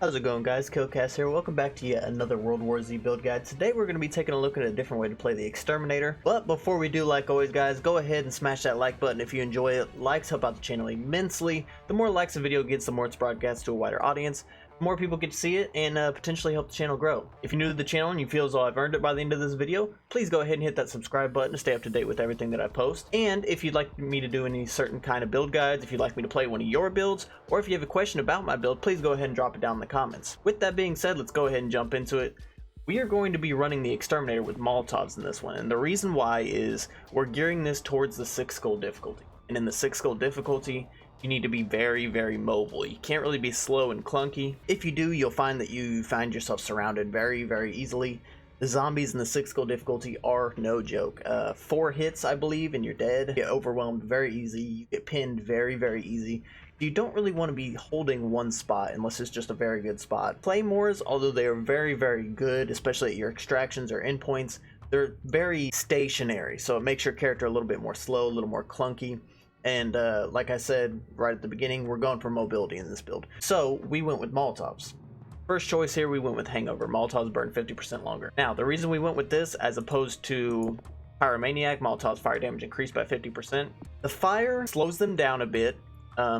How's it going, guys? KillKhast here. Welcome back to yet another World War Z build guide. Today we're going to be taking a look at a different way to play the Exterminator. But before we do, like always, guys, go ahead and smash that like button if you enjoy it. Likes help out the channel immensely. The more likes a video gets, the more it's broadcast to a wider audience. The more people get to see it and potentially help the channel grow. If you're new to the channel and you feel as though I've earned it by the end of this video, please go ahead and hit that subscribe button to stay up to date with everything that I post. And if you'd like me to do any certain kind of build guides, if you'd like me to play one of your builds, or if you have a question about my build, please go ahead and drop it down in the comments. With that being said, let's go ahead and jump into it. We are going to be running the Exterminator with Molotovs in this one, and the reason why is we're gearing this towards the 6 skull difficulty. And in the 6 skull difficulty, you need to be very, very mobile. You can't really be slow and clunky. If you do, you'll find that you find yourself surrounded very, very easily. The zombies in the 6 skull difficulty are no joke. 4 hits, I believe, and you're dead. You get overwhelmed very easy. You get pinned very, very easy. You don't really want to be holding one spot unless it's just a very good spot. Claymores, although they are very, very good, especially at your extractions or endpoints, they're very stationary. So it makes your character a little bit more slow, a little more clunky. And like I said right at the beginning, we're going for mobility in this build. So we went with Molotovs. First choice here, we went with Hangover. Molotovs burn 50% longer. Now, the reason we went with this as opposed to Pyromaniac, Molotovs fire damage increased by 50%. The fire slows them down a bit.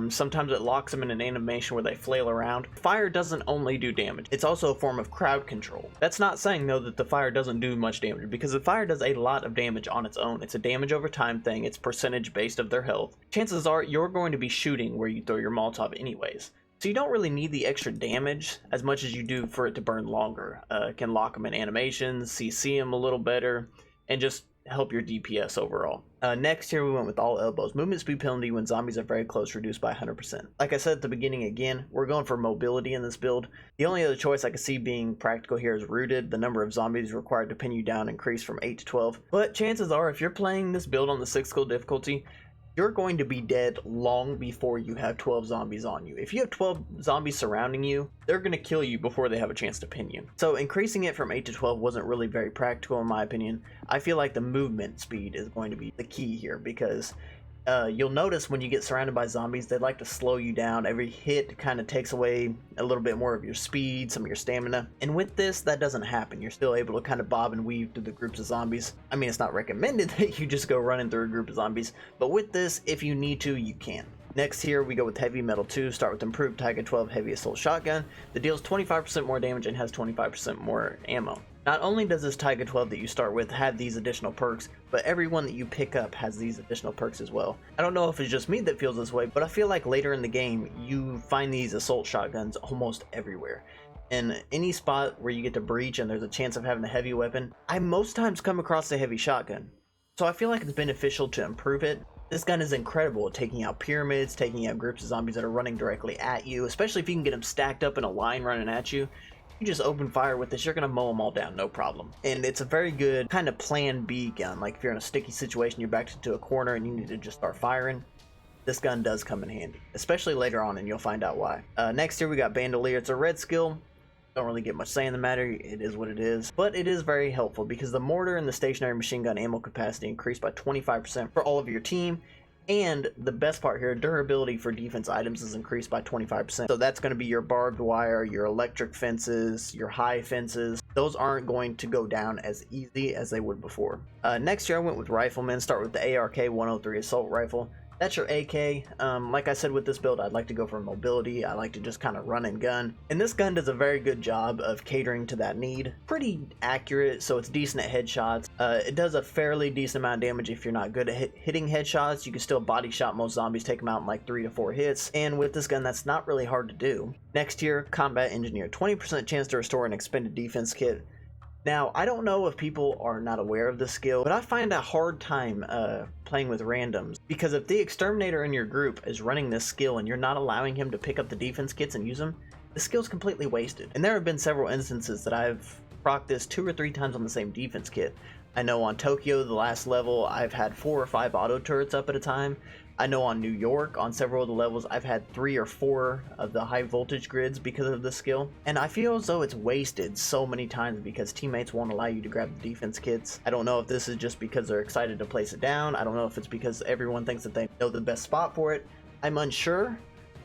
Sometimes it locks them in an animation where they flail around. Fire doesn't only do damage, it's also a form of crowd control. That's not saying though that the fire doesn't do much damage, because the fire does a lot of damage on its own. It's a damage over time thing, it's percentage based of their health. Chances are you're going to be shooting where you throw your Molotov anyways. So you don't really need the extra damage as much as you do for it to burn longer. It can lock them in animations, CC them a little better, and just help your DPS overall. Next here we went with all elbows. Movement speed penalty when zombies are very close reduced by 100%. Like I said at the beginning, again, we're going for mobility in this build. The only other choice I could see being practical here is rooted. The number of zombies required to pin you down increased from 8 to 12. But chances are if you're playing this build on the 6 skull difficulty, you're going to be dead long before you have 12 zombies on you. If you have 12 zombies surrounding you, they're going to kill you before they have a chance to pin you. So increasing it from 8 to 12 wasn't really very practical in my opinion. I feel like the movement speed is going to be the key here, because you'll notice when you get surrounded by zombies, they like to slow you down. Every hit kind of takes away a little bit more of your speed, some of your stamina. And with this, that doesn't happen. You're still able to kind of bob and weave through the groups of zombies. I mean, it's not recommended that you just go running through a group of zombies, but with this, if you need to, you can. Next here, we go with Heavy Metal 2. Start with improved Tiger 12 Heavy Assault Shotgun that deals 25% more damage and has 25% more ammo. Not only does this Tiger 12 that you start with have these additional perks, but every one that you pick up has these additional perks as well. I don't know if it's just me that feels this way, but I feel like later in the game, you find these assault shotguns almost everywhere. In any spot where you get to breach and there's a chance of having a heavy weapon, I most times come across a heavy shotgun. So I feel like it's beneficial to improve it. This gun is incredible at taking out pyramids, taking out groups of zombies that are running directly at you, especially if you can get them stacked up in a line running at you. You just open fire with this, you're going to mow them all down, no problem. And it's a very good kind of plan B gun. Like if you're in a sticky situation, you're backed into a corner and you need to just start firing, this gun does come in handy, especially later on, and you'll find out why. Next here we got Bandolier. It's a red skill. Don't really get much say in the matter, it is what it is, but it is very helpful because the mortar and the stationary machine gun ammo capacity increased by 25% for all of your team. And the best part here, durability for defense items is increased by 25%. So that's going to be your barbed wire, your electric fences, your high fences. Those aren't going to go down as easy as they would before. Next year I went with Rifleman. Start with the ARK-103 Assault Rifle. That's your AK. Like I said with this build, I'd like to go for mobility. I like to just kind of run and gun. And this gun does a very good job of catering to that need. Pretty accurate, so it's decent at headshots. It does a fairly decent amount of damage if you're not good at hitting headshots. You can still body shot most zombies, take them out in like 3 to 4 hits. And with this gun, that's not really hard to do. Next here, Combat Engineer. 20% chance to restore an expended defense kit. Now, I don't know if people are not aware of this skill, but I find a hard time playing with randoms, because if the Exterminator in your group is running this skill and you're not allowing him to pick up the defense kits and use them, the skill's completely wasted. And there have been several instances that I've procced this 2 or 3 times on the same defense kit. I know on Tokyo, the last level, I've had 4 or 5 auto turrets up at a time. I know on New York, on several of the levels, I've had 3 or 4 of the high voltage grids because of this skill. And I feel as though it's wasted so many times because teammates won't allow you to grab the defense kits. I don't know if this is just because they're excited to place it down. I don't know if it's because everyone thinks that they know the best spot for it. I'm unsure.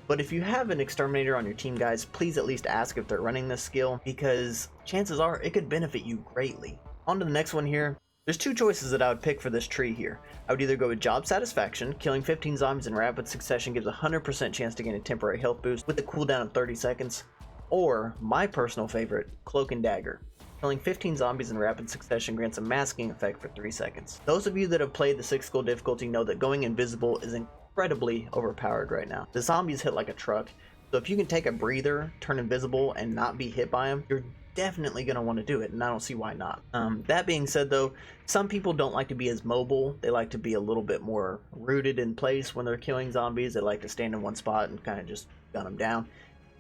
But if you have an Exterminator on your team, guys, please at least ask if they're running this skill, because chances are it could benefit you greatly. On to the next one here. There's two choices that I would pick for this tree here. I would either go with Job Satisfaction. Killing 15 zombies in rapid succession gives a 100% chance to gain a temporary health boost with a cooldown of 30 seconds. Or, my personal favorite, Cloak and Dagger. Killing 15 zombies in rapid succession grants a masking effect for 3 seconds. Those of you that have played the 6 skill difficulty know that going invisible is incredibly overpowered right now. The zombies hit like a truck, so if you can take a breather, turn invisible, and not be hit by them, you're definitely going to want to do it, and I don't see why not. That being said though, some people don't like to be as mobile. They like to be a little bit more rooted in place when they're killing zombies. They like to stand in one spot and kind of just gun them down.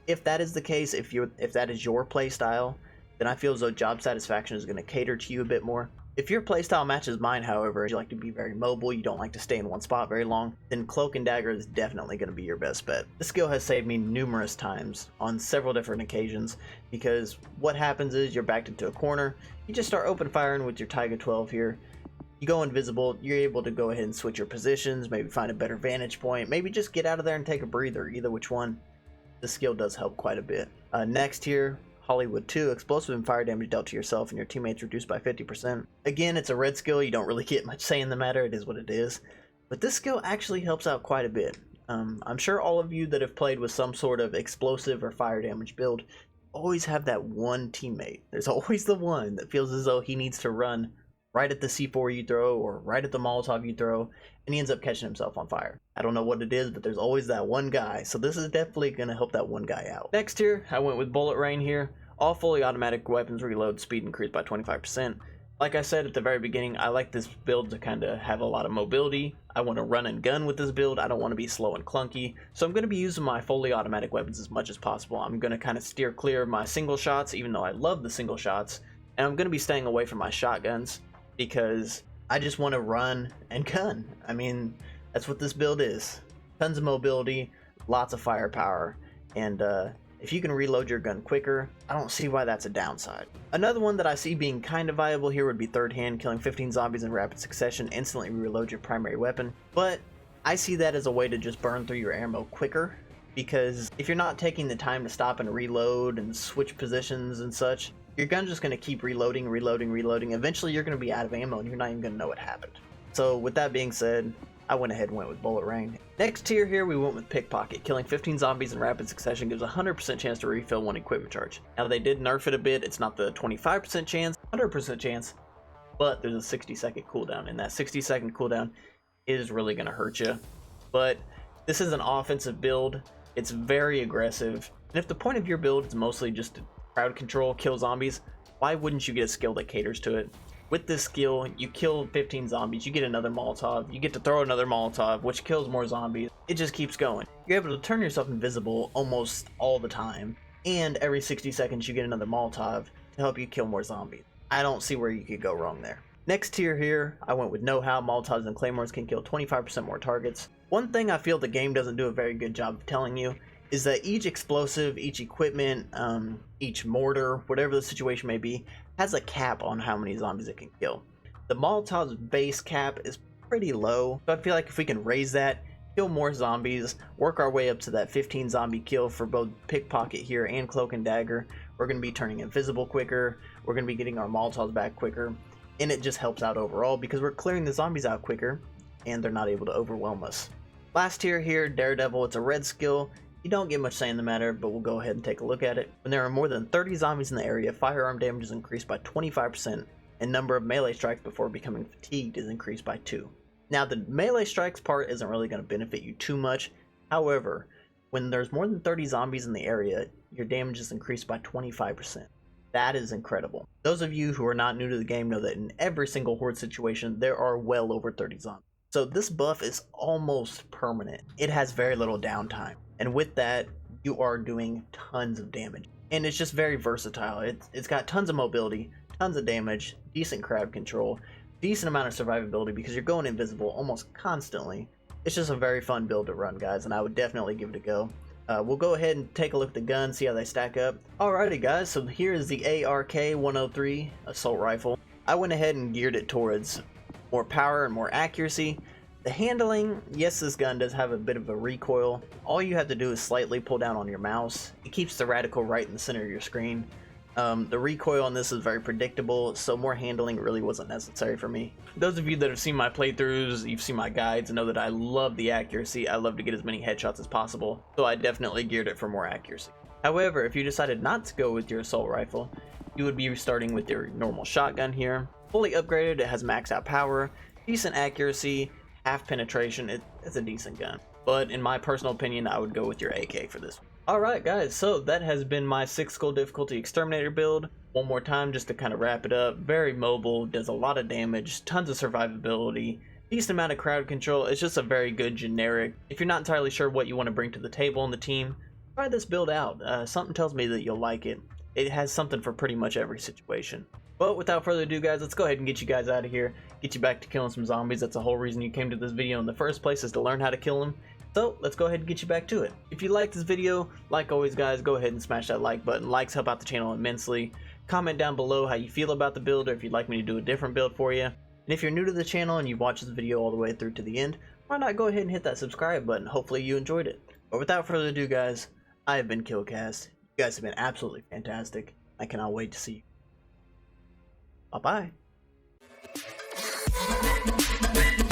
If that is the case, if that is your play style, then I feel as though Job Satisfaction is going to cater to you a bit more. If your playstyle matches mine, however, you like to be very mobile, you don't like to stay in one spot very long, then Cloak and Dagger is definitely going to be your best bet. This skill has saved me numerous times on several different occasions, because what happens is you're backed into a corner, you just start open firing with your Taiga 12 here, you go invisible, you're able to go ahead and switch your positions, maybe find a better vantage point, maybe just get out of there and take a breather, either which one. This skill does help quite a bit. Next here, Hollywood 2, explosive and fire damage dealt to yourself and your teammates reduced by 50%. Again, it's a red skill, you don't really get much say in the matter, it is what it is. But this skill actually helps out quite a bit. I'm sure all of you that have played with some sort of explosive or fire damage build always have that one teammate. There's always the one that feels as though he needs to run right at the C4 you throw or right at the Molotov you throw, and he ends up catching himself on fire. I don't know what it is, but there's always that one guy, so this is definitely going to help that one guy out. Next here, I went with Bullet Rain here. All fully automatic weapons reload speed increased by 25%. Like I said at the very beginning, I like this build to kind of have a lot of mobility. I want to run and gun with this build. I don't want to be slow and clunky. So I'm going to be using my fully automatic weapons as much as possible. I'm going to kind of steer clear of my single shots, even though I love the single shots. And I'm going to be staying away from my shotguns, because I just want to run and gun. I mean, that's what this build is. Tons of mobility, lots of firepower, and if you can reload your gun quicker, I don't see why that's a downside. Another one that I see being kind of viable here would be Third Hand. Killing 15 zombies in rapid succession instantly reload your primary weapon, but I see that as a way to just burn through your ammo quicker, because if you're not taking the time to stop and reload and switch positions and such, your gun's just going to keep reloading. Eventually you're going to be out of ammo and you're not even going to know what happened. So with that being said, I went ahead and went with Bullet Rain. Next tier here, we went with Pickpocket. Killing 15 zombies in rapid succession gives a 100% chance to refill one equipment charge. Now they did nerf it a bit. It's not the 25% chance, 100% chance, but there's a 60-second cooldown, and that 60-second cooldown is really going to hurt you. But this is an offensive build. It's very aggressive, and if the point of your build is mostly just to crowd control, kill zombies, why wouldn't you get a skill that caters to it? With this skill, you kill 15 zombies, you get another Molotov, you get to throw another Molotov, which kills more zombies. It just keeps going. You're able to turn yourself invisible almost all the time, and every 60 seconds you get another Molotov to help you kill more zombies. I don't see where you could go wrong there. Next tier here, I went with Know-How. Molotovs and Claymores can kill 25% more targets. One thing I feel the game doesn't do a very good job of telling you is that each explosive, each equipment, each mortar, whatever the situation may be, has a cap on how many zombies it can kill. The Molotov's base cap is pretty low, so I feel like if we can raise that, kill more zombies, work our way up to that 15 zombie kill for both Pickpocket here and Cloak and Dagger, we're going to be turning invisible quicker, we're going to be getting our Molotovs back quicker, and it just helps out overall because we're clearing the zombies out quicker, and they're not able to overwhelm us. Last tier here, Daredevil. It's a red skill. You don't get much say in the matter, but we'll go ahead and take a look at it. When there are more than 30 zombies in the area, firearm damage is increased by 25%, and number of melee strikes before becoming fatigued is increased by 2. Now, the melee strikes part isn't really going to benefit you too much. However, when there's more than 30 zombies in the area, your damage is increased by 25%. That is incredible. Those of you who are not new to the game know that in every single horde situation, there are well over 30 zombies. So this buff is almost permanent. It has very little downtime. And with that, you are doing tons of damage. And it's just very versatile. It's got tons of mobility, tons of damage, decent crowd control, decent amount of survivability because you're going invisible almost constantly. It's just a very fun build to run, guys, and I would definitely give it a go. We'll go ahead and take a look at the guns, see how they stack up. Alrighty guys, so here is the ARK-103 assault rifle. I went ahead and geared it towards more power and more accuracy. The handling, yes, this gun does have a bit of a recoil. All you have to do is slightly pull down on your mouse. It keeps the reticle right in the center of your screen. The recoil on this is very predictable, so more handling really wasn't necessary for me. Those of you that have seen my playthroughs, you've seen my guides, know that I love the accuracy. I love to get as many headshots as possible, so I definitely geared it for more accuracy. However, if you decided not to go with your assault rifle, you would be starting with your normal shotgun here. Fully upgraded, it has maxed out power, decent accuracy, half penetration. It's a decent gun. But in my personal opinion, I would go with your AK for this one. Alright guys, so that has been my 6 skull difficulty Exterminator build. One more time just to kind of wrap it up. Very mobile, does a lot of damage, tons of survivability, decent amount of crowd control. It's just a very good generic. If you're not entirely sure what you want to bring to the table on the team, try this build out. Something tells me that you'll like it. It has something for pretty much every situation. But without further ado guys, let's go ahead and get you guys out of here. Get you back to killing some zombies. That's the whole reason you came to this video in the first place, is to learn how to kill them. So let's go ahead and get you back to it. If you like this video, like always guys, go ahead and smash that like button. Likes help out the channel immensely. Comment down below how you feel about the build, or if you'd like me to do a different build for you. And if you're new to the channel and you've watched this video all the way through to the end, why not go ahead and hit that subscribe button? Hopefully you enjoyed it. But without further ado guys, I have been KillKhast. You guys have been absolutely fantastic. I cannot wait to see you. Bye bye.